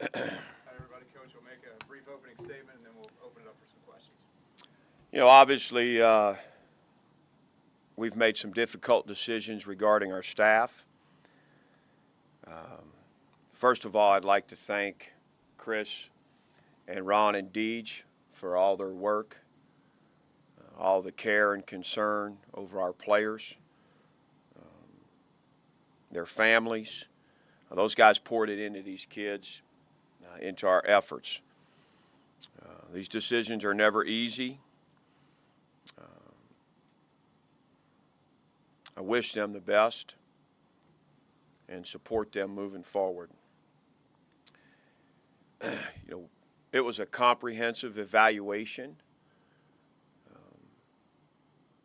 Hi, everybody. Coach will make a brief opening statement, and then we'll open it up for some questions. Obviously, we've made some difficult decisions regarding our staff. First of all, I'd like to thank Chris and Ron and Deej for all their work, all the care and concern over our players, their families. Those guys poured it into these kids, into our efforts. These decisions are never easy. I wish them the best and support them moving forward. It was a comprehensive evaluation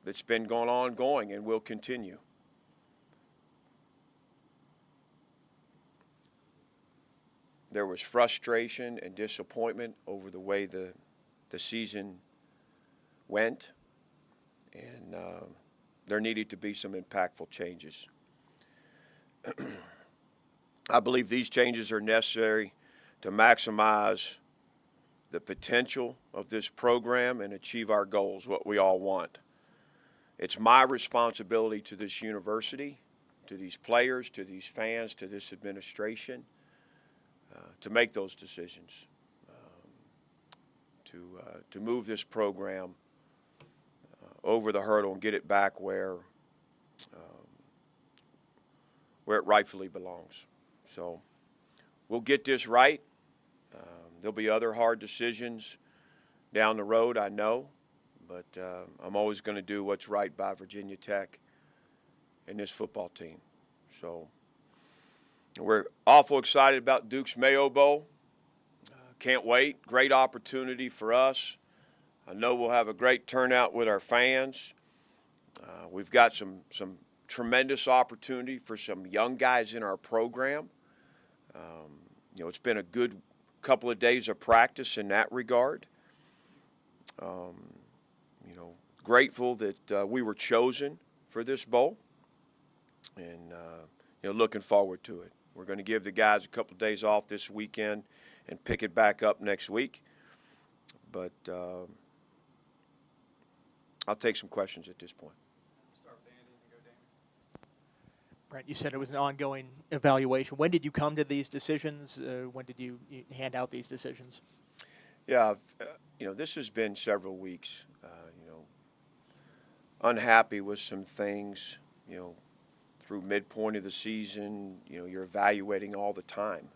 that's been ongoing and will continue. There was frustration and disappointment over the way the season went, and there needed to be some impactful changes. I believe these changes are necessary to maximize the potential of this program and achieve our goals, what we all want. It's my responsibility to this university, to these players, to these fans, to this administration, to make those decisions, to move this program over the hurdle and get it back where it rightfully belongs. So we'll get this right. There'll be other hard decisions down the road, I know, but I'm always going to do what's right by Virginia Tech and this football team. So we're awful excited about Duke's Mayo Bowl. Can't wait. Great opportunity for us. I know we'll have a great turnout with our fans. We've got some tremendous opportunity for some young guys in our program. It's been a good couple of days of practice in that regard. Grateful that we were chosen for this bowl, and looking forward to it. We're going to give the guys a couple of days off this weekend and pick it back up next week. But I'll take some questions at this point. Start with Andy and go Damon. Brent, you said it was an ongoing evaluation. When did you come to these decisions? When did you hand out these decisions? Yeah, this has been several weeks. Unhappy with some things, through midpoint of the season. You're evaluating all the time.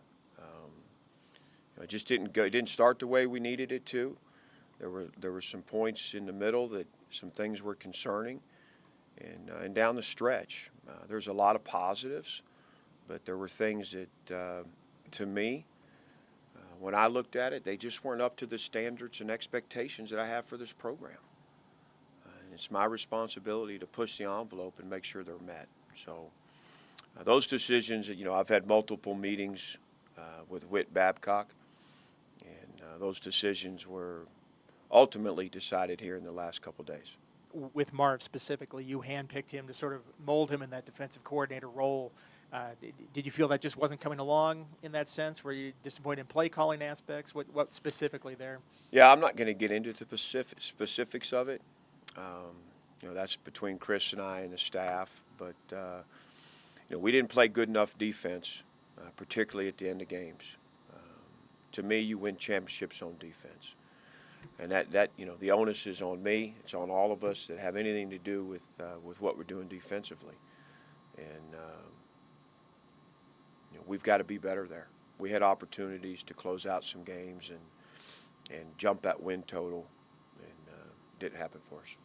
It just didn't start the way we needed it to. There were some points in the middle that some things were concerning, and down the stretch, there's a lot of positives, but there were things that, to me, when I looked at it, they just weren't up to the standards and expectations that I have for this program. And it's my responsibility to push the envelope and make sure they're met. So those decisions, I've had multiple meetings with Whit Babcock, and those decisions were ultimately decided here in the last couple of days. With Marv specifically, you handpicked him to sort of mold him in that defensive coordinator role. Did you feel that just wasn't coming along in that sense? Were you disappointed in play calling aspects? What specifically there? Yeah, I'm not going to get into the specifics of it. That's between Chris and I and the staff. But, we didn't play good enough defense, particularly at the end of games. To me, you win championships on defense. And that the onus is on me. It's on all of us that have anything to do with what we're doing defensively. And, we've got to be better there. We had opportunities to close out some games and jump that win total, and didn't happen for us.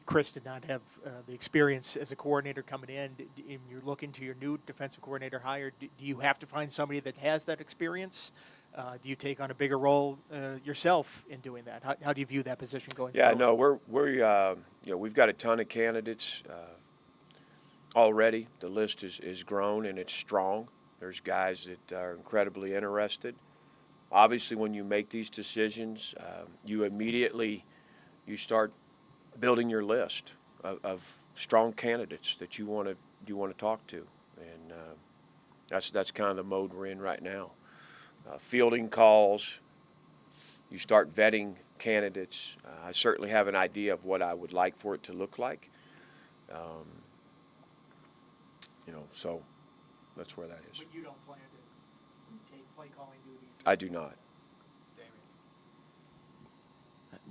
Chris did not have the experience as a coordinator coming in. You're looking to your new defensive coordinator hire. Do you have to find somebody that has that experience? Do you take on a bigger role yourself in doing that? How do you view that position going forward? Yeah, no, we've got a ton of candidates already. The list is grown and it's strong. There's guys that are incredibly interested. Obviously, when you make these decisions, you start building your list of strong candidates that you want to talk to, and that's kind of the mode we're in right now. fielding calls. You start vetting candidates. I certainly have an idea of what I would like for it to look like. So that's where that is. But you don't plan to take play calling duties? I do not. Damien.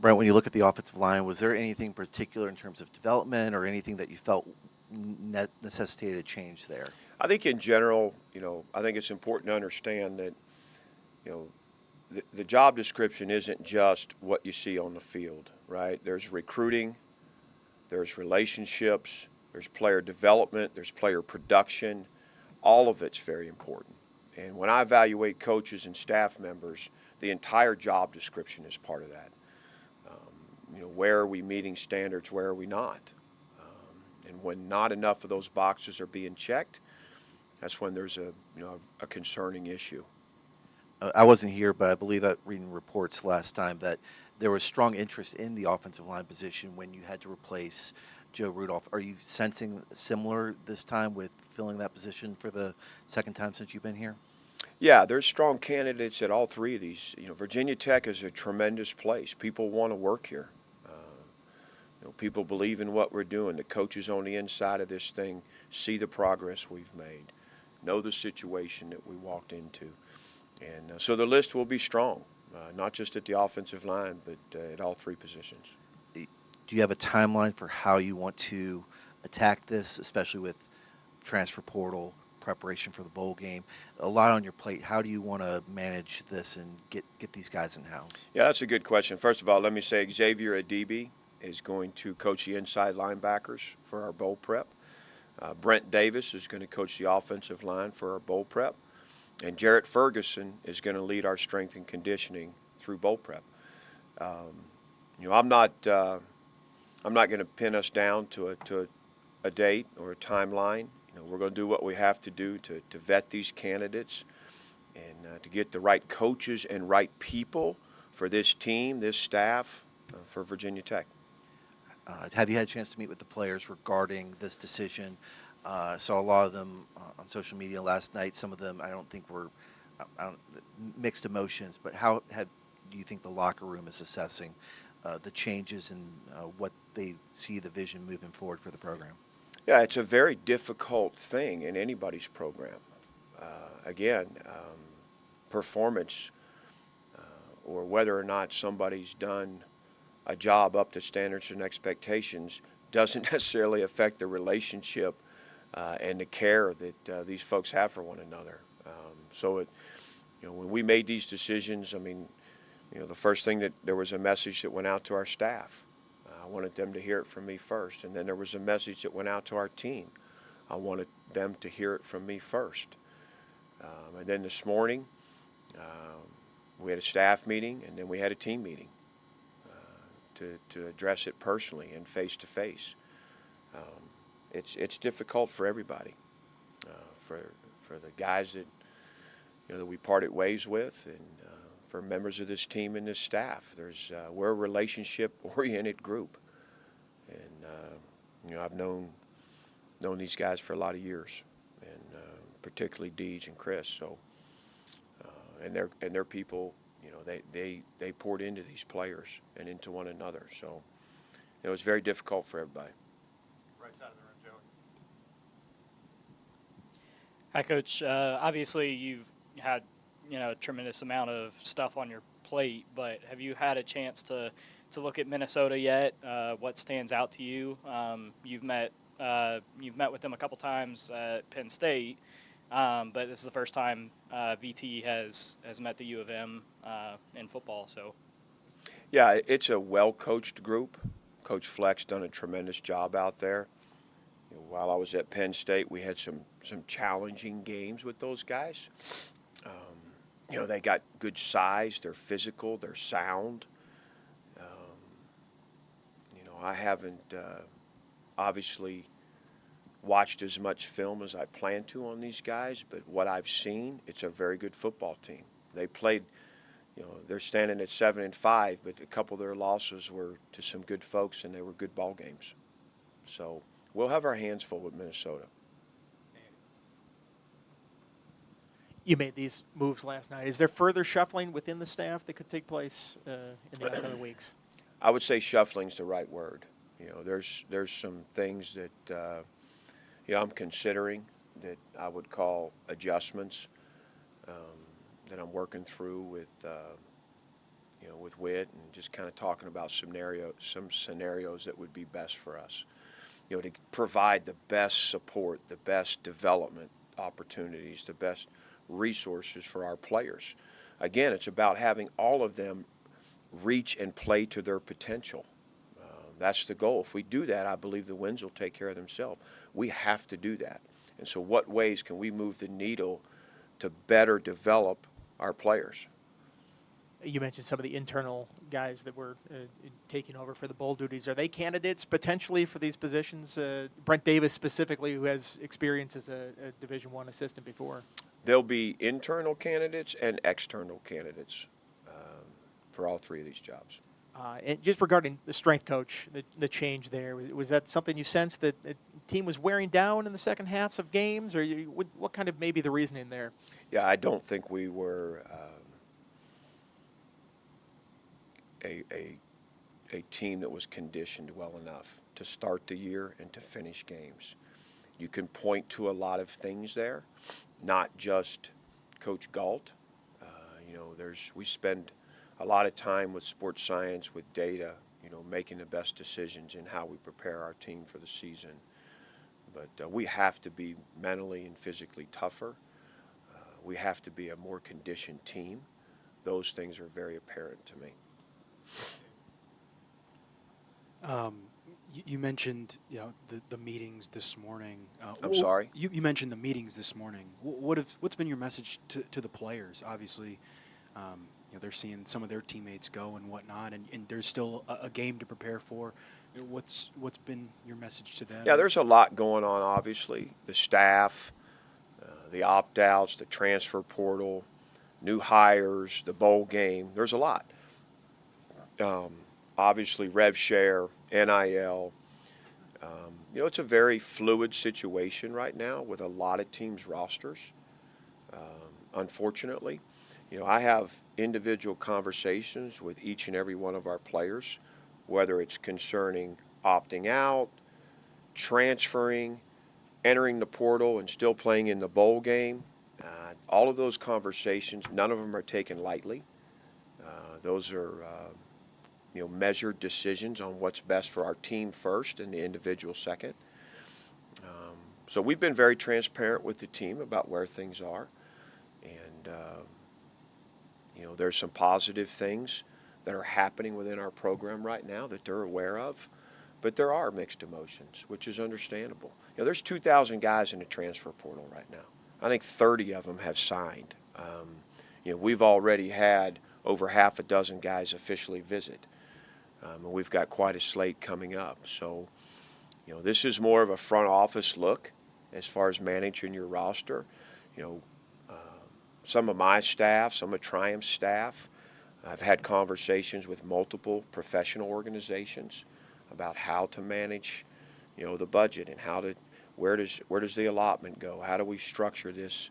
Brent, when you look at the offensive line, was there anything particular in terms of development or anything that you felt necessitated a change there? I think in general, I think it's important to understand that, the job description isn't just what you see on the field, right? There's recruiting, there's relationships, there's player development, there's player production. All of it's very important. And when I evaluate coaches and staff members, the entire job description is part of that. Where are we meeting standards? Where are we not? And when not enough of those boxes are being checked, that's when there's a concerning issue. I wasn't here, but I believe that reading reports last time that there was strong interest in the offensive line position when you had to replace Joe Rudolph. Are you sensing similar this time with filling that position for the second time since you've been here? Yeah, there's strong candidates at all three of these. Virginia Tech is a tremendous place. People want to work here. People believe in what we're doing. The coaches on the inside of this thing see the progress we've made, know the situation that we walked into. And so the list will be strong, not just at the offensive line, but at all three positions. Do you have a timeline for how you want to attack this, especially with transfer portal, preparation for the bowl game? A lot on your plate. How do you want to manage this and get these guys in-house? Yeah, that's a good question. First of all, let me say Xavier Adibi is going to coach the inside linebackers for our bowl prep. Brent Davis is going to coach the offensive line for our bowl prep. And Jarrett Ferguson is going to lead our strength and conditioning through bowl prep. I'm not going to pin us down to a date or a timeline. We're going to do what we have to do to vet these candidates and to get the right coaches and right people for this team, this staff, for Virginia Tech. Have you had a chance to meet with the players regarding this decision? I saw a lot of them on social media last night. Some of them I don't think were mixed emotions, but how do you think the locker room is assessing the changes and what they see the vision moving forward for the program? Yeah, it's a very difficult thing in anybody's program. Performance or whether or not somebody's done a job up to standards and expectations doesn't necessarily affect the relationship and the care that these folks have for one another. When we made these decisions, the first thing that there was a message that went out to our staff. I wanted them to hear it from me first, and then there was a message that went out to our team. I wanted them to hear it from me first. And then this morning, we had a staff meeting, and then we had a team meeting to address it personally and face to face. It's difficult for everybody, for the guys that we parted ways with, and for members of this team and this staff. We're a relationship-oriented group, and I've known these guys for a lot of years, and particularly Deej and Chris. So, and their people, they poured into these players and into one another. So, it was very difficult for everybody. Right side of the room, Joey. Hi, Coach. Obviously, you've had a tremendous amount of stuff on your plate, but have you had a chance to look at Minnesota yet? What stands out to you? You've met with them a couple times at Penn State, but this is the first time VT has met the U of M in football. So, yeah, it's a well-coached group. Coach Fleck's done a tremendous job out there. While I was at Penn State, we had some challenging games with those guys. They got good size, they're physical, they're sound. I haven't obviously watched as much film as I plan to on these guys, but what I've seen, it's a very good football team. They played, they're standing at 7-5, but a couple of their losses were to some good folks, and they were good ball games. So we'll have our hands full with Minnesota. You made these moves last night. Is there further shuffling within the staff that could take place in the upcoming weeks? I would say shuffling's the right word. There's some things that I'm considering that I would call adjustments that I'm working through with with Whit, and just kind of talking about some scenarios that would be best for us. To provide the best support, the best development opportunities, the best resources for our players. Again, it's about having all of them reach and play to their potential. That's the goal. If we do that, I believe the wins will take care of themselves. We have to do that. And so what ways can we move the needle to better develop our players? You mentioned some of the internal guys that were taking over for the bowl duties. Are they candidates potentially for these positions? Brent Davis specifically, who has experience as a Division I assistant before. There'll be internal candidates and external candidates for all three of these jobs. And just regarding the strength coach, the change there, was that something you sensed that the team was wearing down in the second halves of games, or what kind of maybe the reasoning there? Yeah, I don't think we were a team that was conditioned well enough to start the year and to finish games. You can point to a lot of things there, not just Coach Galt. We spend a lot of time with sports science, with data, making the best decisions in how we prepare our team for the season. But we have to be mentally and physically tougher. We have to be a more conditioned team. Those things are very apparent to me. You mentioned the meetings this morning. I'm sorry? You mentioned the meetings this morning. What's been your message to the players? Obviously, they're seeing some of their teammates go and whatnot, and there's still a game to prepare for. What's been your message to them? Yeah, there's a lot going on, obviously. The staff, the opt-outs, the transfer portal, new hires, the bowl game. There's a lot. Obviously, rev share, NIL. It's a very fluid situation right now with a lot of teams' rosters, unfortunately. I have individual conversations with each and every one of our players, whether it's concerning opting out, transferring, entering the portal, and still playing in the bowl game. All of those conversations, none of them are taken lightly. Those are measured decisions on what's best for our team first and the individual second. So we've been very transparent with the team about where things are. And, there's some positive things that are happening within our program right now that they're aware of. But there are mixed emotions, which is understandable. There's 2,000 guys in the transfer portal right now. I think 30 of them have signed. We've already had over half a dozen guys officially visit. And we've got quite a slate coming up. So, this is more of a front office look as far as managing your roster. Some of my staff, some of Triumph's staff, I've had conversations with multiple professional organizations about how to manage, the budget and where does the allotment go? How do we structure this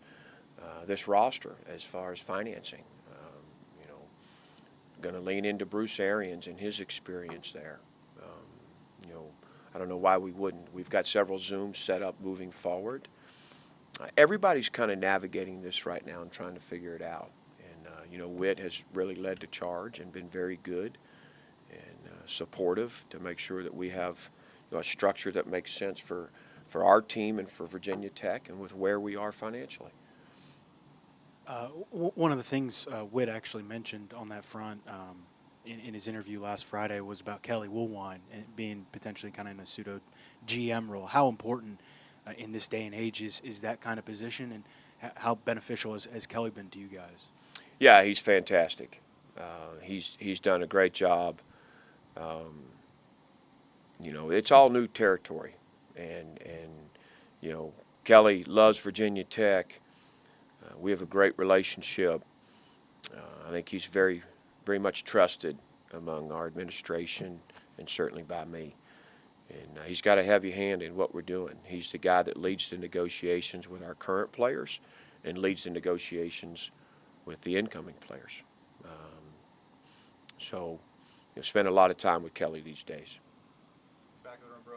roster as far as financing? Going to lean into Bruce Arians and his experience there. I don't know why we wouldn't. We've got several Zooms set up moving forward. Everybody's kind of navigating this right now and trying to figure it out. And, Whit has really led the charge and been very good and supportive to make sure that we have a structure that makes sense for our team and for Virginia Tech and with where we are financially. One of the things Whit actually mentioned on that front in his interview last Friday was about Kelly Woolwine and being potentially kind of in a pseudo GM role. How important in this day and age is that kind of position, and how beneficial has Kelly been to you guys? Yeah, he's fantastic. He's done a great job. It's all new territory, and Kelly loves Virginia Tech. We have a great relationship. I think he's very, very much trusted among our administration and certainly by me. And he's got a heavy hand in what we're doing. He's the guy that leads the negotiations with our current players and leads the negotiations with the incoming players. So, spend a lot of time with Kelly these days. Back of the room, bro.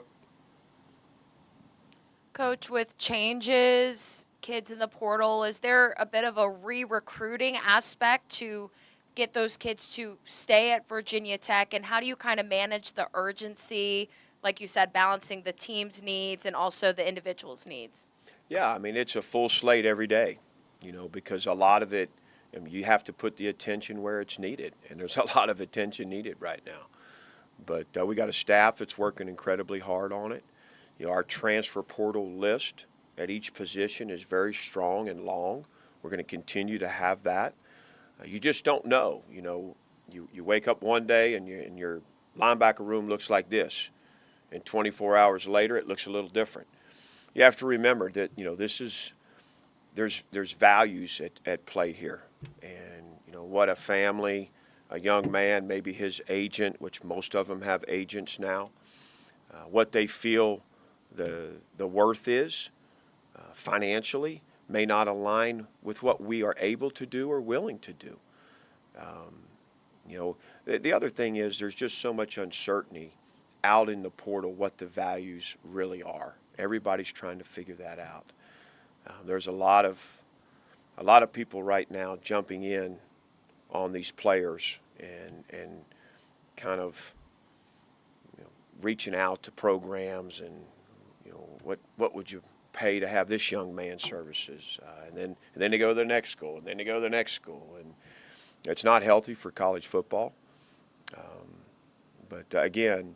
Coach, with changes, kids in the portal, is there a bit of a re-recruiting aspect to get those kids to stay at Virginia Tech? And how do you kind of manage the urgency, like you said, balancing the team's needs and also the individual's needs? Yeah, I mean, it's a full slate every day, because a lot of it, you have to put the attention where it's needed, and there's a lot of attention needed right now. But we got a staff that's working incredibly hard on it. Our transfer portal list at each position is very strong and long. We're going to continue to have that. You just don't know. You wake up one day and your linebacker room looks like this, and 24 hours later it looks a little different. You have to remember that there's values at play here, and what a family, a young man, maybe his agent, which most of them have agents now, what they feel the worth is financially may not align with what we are able to do or willing to do. The other thing is there's just so much uncertainty out in the portal what the values really are. Everybody's trying to figure that out. There's a lot of people right now jumping in on these players and kind of reaching out to programs and what would you pay to have this young man's services, and then they go to the next school, and then they go to the next school, and it's not healthy for college football. But again,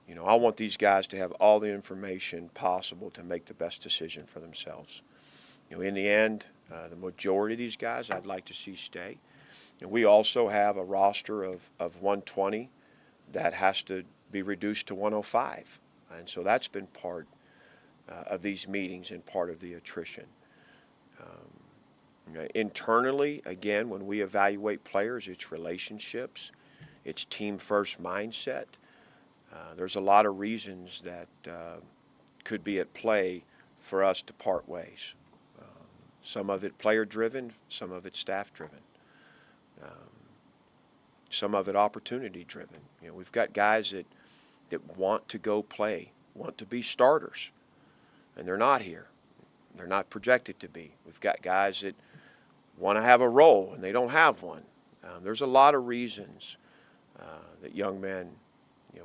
I want these guys to have all the information possible to make the best decision for themselves. In the end, the majority of these guys I'd like to see stay. We also have a roster of 120 that has to be reduced to 105, and so that's been part of these meetings and part of the attrition. Internally, again, when we evaluate players, it's relationships, it's team-first mindset. There's a lot of reasons that could be at play for us to part ways. Some of it player-driven, some of it staff-driven, some of it opportunity-driven. We've got guys that want to go play, want to be starters, and they're not here. They're not projected to be. We've got guys that want to have a role, and they don't have one. There's a lot of reasons that young men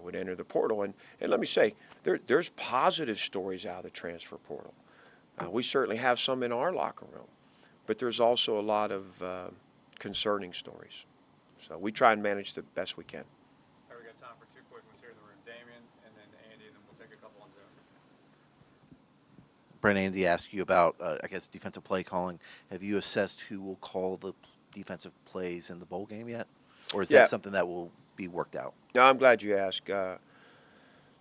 would enter the portal. And let me say, there's positive stories out of the transfer portal. We certainly have some in our locker room, but there's also a lot of concerning stories. So we try and manage the best we can. All right, we got time for two quick ones here in the room. Damien and then Andy, and then we'll take a couple on Zoom. Brent, Andy asked you about, defensive play calling. Have you assessed who will call the defensive plays in the bowl game yet? Or is that something that will be worked out? No, I'm glad you asked.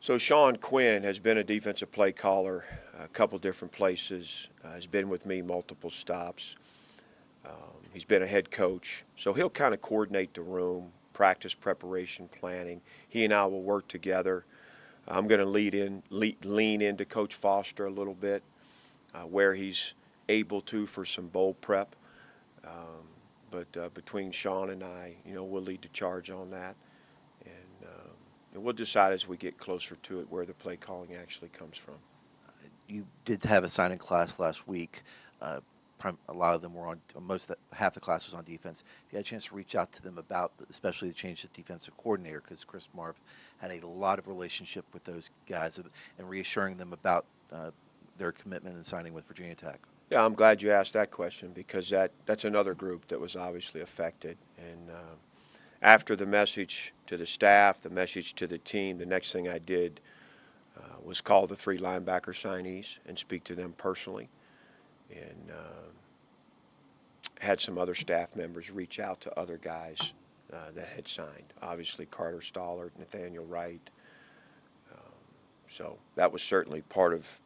So Sean Quinn has been a defensive play caller a couple different places. Has been with me multiple stops. He's been a head coach. So he'll kind of coordinate the room, practice preparation, planning. He and I will work together. I'm going to lean into Coach Foster a little bit where he's able to for some bowl prep. But between Sean and I, we'll lead the charge on that. And we'll decide as we get closer to it where the play calling actually comes from. You did have a signing class last week. A lot of them were on, half the class was on defense. You had a chance to reach out to them about, especially the change to defensive coordinator, because Chris Marv had a lot of relationship with those guys and reassuring them about their commitment and signing with Virginia Tech. Yeah, I'm glad you asked that question because that's another group that was obviously affected. And after the message to the staff, the message to the team, the next thing I did was call the 3 linebacker signees and speak to them personally. And had some other staff members reach out to other guys that had signed. Obviously, Carter Stollard, Nathaniel Wright. So that was certainly part of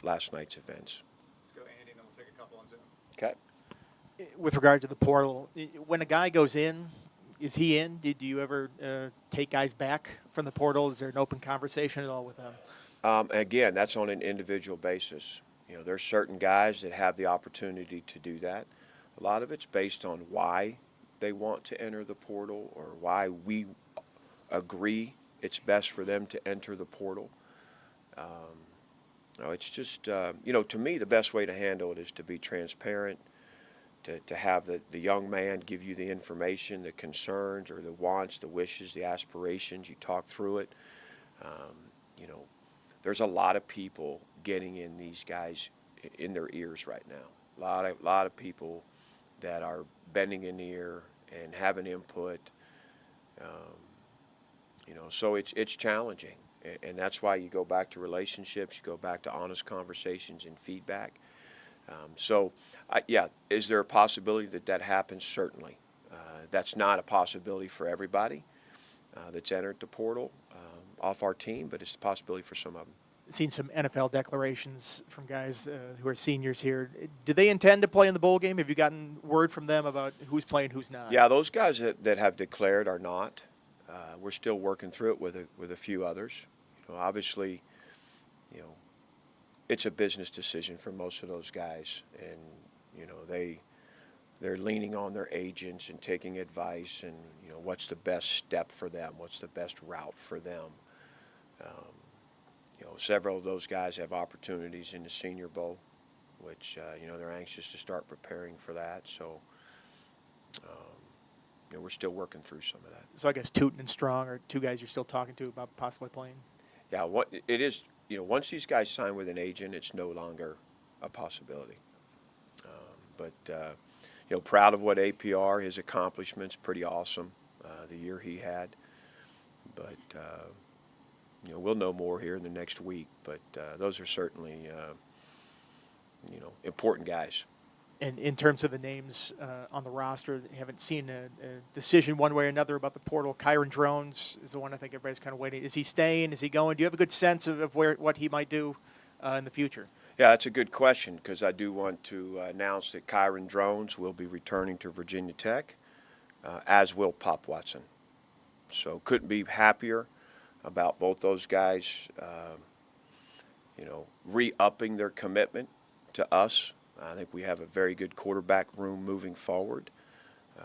last night's events. Let's go Andy, and then we'll take a couple on Zoom. Okay. With regard to the portal, when a guy goes in, is he in? Do you ever take guys back from the portal? Is there an open conversation at all with them? Again, that's on an individual basis. There's certain guys that have the opportunity to do that. A lot of it's based on why they want to enter the portal or why we agree it's best for them to enter the portal. It's just, to me, the best way to handle it is to be transparent, to have the young man give you the information, the concerns or the wants, the wishes, the aspirations. You talk through it. There's a lot of people getting in these guys in their ears right now. A lot of people that are bending an ear and having input. So it's challenging, and that's why you go back to relationships, you go back to honest conversations and feedback. Is there a possibility that happens? Certainly. That's not a possibility for everybody that's entered the portal off our team, but it's a possibility for some of them. Seen some NFL declarations from guys who are seniors here. Do they intend to play in the bowl game? Have you gotten word from them about who's playing, who's not? Yeah, those guys that have declared are not. We're still working through it with a few others. Obviously, it's a business decision for most of those guys, and they're leaning on their agents and taking advice, and what's the best step for them, what's the best route for them. Several of those guys have opportunities in the Senior Bowl, which they're anxious to start preparing for that. So we're still working through some of that. So I guess Tootin and Strong are two guys you're still talking to about possibly playing? Yeah, what it is, once these guys sign with an agent, it's no longer a possibility. Proud of what APR, his accomplishments, pretty awesome, the year he had. But, we'll know more here in the next week. But those are certainly, important guys. And in terms of the names on the roster, haven't seen a decision one way or another about the portal. Kyron Drones is the one I think everybody's kind of waiting. Is he staying? Is he going? Do you have a good sense of what he might do in the future? Yeah, that's a good question, because I do want to announce that Kyron Drones will be returning to Virginia Tech, as will Pop Watson. So couldn't be happier about both those guys, re-upping their commitment to us. I think we have a very good quarterback room moving forward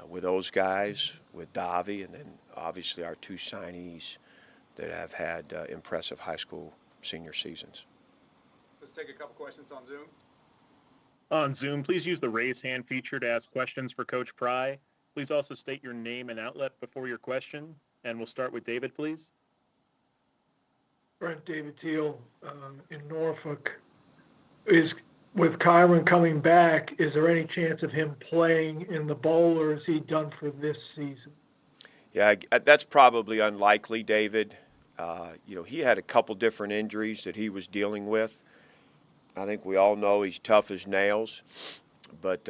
with those guys, with Davi, and then obviously our two signees that have had impressive high school senior seasons. Let's take a couple questions on Zoom. On Zoom, please use the raise hand feature to ask questions for Coach Pry. Please also state your name and outlet before your question. And we'll start with David, please. Brent David Teal in Norfolk. With Kyron coming back, is there any chance of him playing in the bowl, or is he done for this season? Yeah, that's probably unlikely, David. He had a couple different injuries that he was dealing with. I think we all know he's tough as nails, but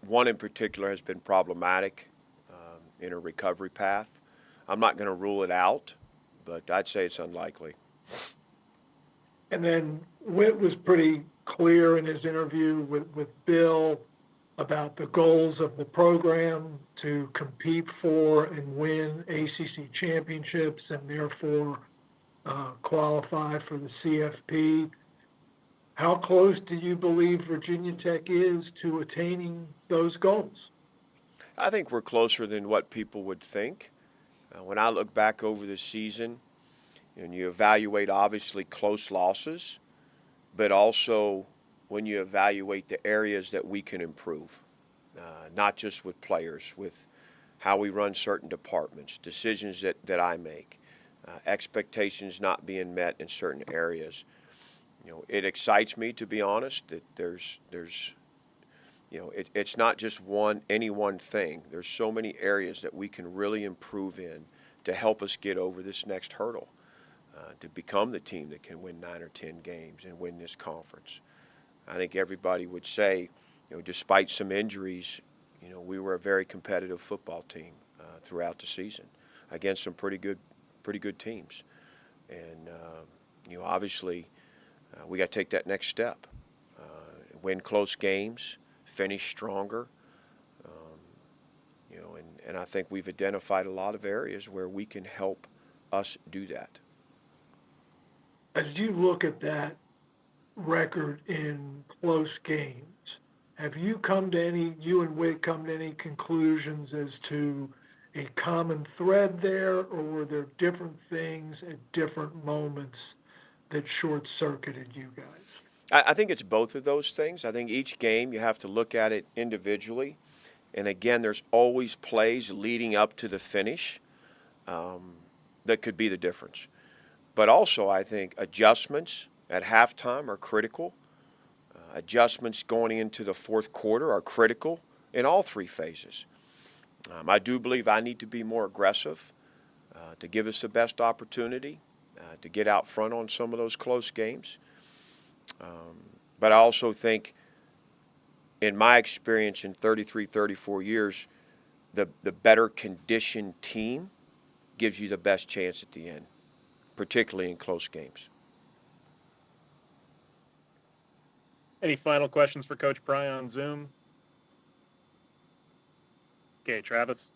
one in particular has been problematic in a recovery path. I'm not going to rule it out, but I'd say it's unlikely. And then Witt was pretty clear in his interview with Bill about the goals of the program to compete for and win ACC championships and therefore qualify for the CFP. How close do you believe Virginia Tech is to attaining those goals? I think we're closer than what people would think. When I look back over the season, and you evaluate obviously close losses, but also when you evaluate the areas that we can improve, not just with players, with how we run certain departments, decisions that I make, expectations not being met in certain areas. It excites me, to be honest, that there's it's not just any one thing. There's so many areas that we can really improve in to help us get over this next hurdle, to become the team that can win 9 or 10 games and win this conference. I think everybody would say, despite some injuries, we were a very competitive football team throughout the season against some pretty good teams. And, obviously, we got to take that next step, win close games, finish stronger. And I think we've identified a lot of areas where we can help us do that. As you look at that record in close games. Have you you and Witt come to any conclusions as to a common thread there, or were there different things at different moments that short-circuited you guys? I think it's both of those things. I think each game you have to look at it individually. And again, there's always plays leading up to the finish that could be the difference. But also, I think adjustments at halftime are critical. Adjustments going into the fourth quarter are critical in all three phases. I do believe I need to be more aggressive to give us the best opportunity to get out front on some of those close games. But I also think, in my experience in 33, 34 years, the better conditioned team gives you the best chance at the end, particularly in close games. Any final questions for Coach Pry on Zoom? Okay, Travis.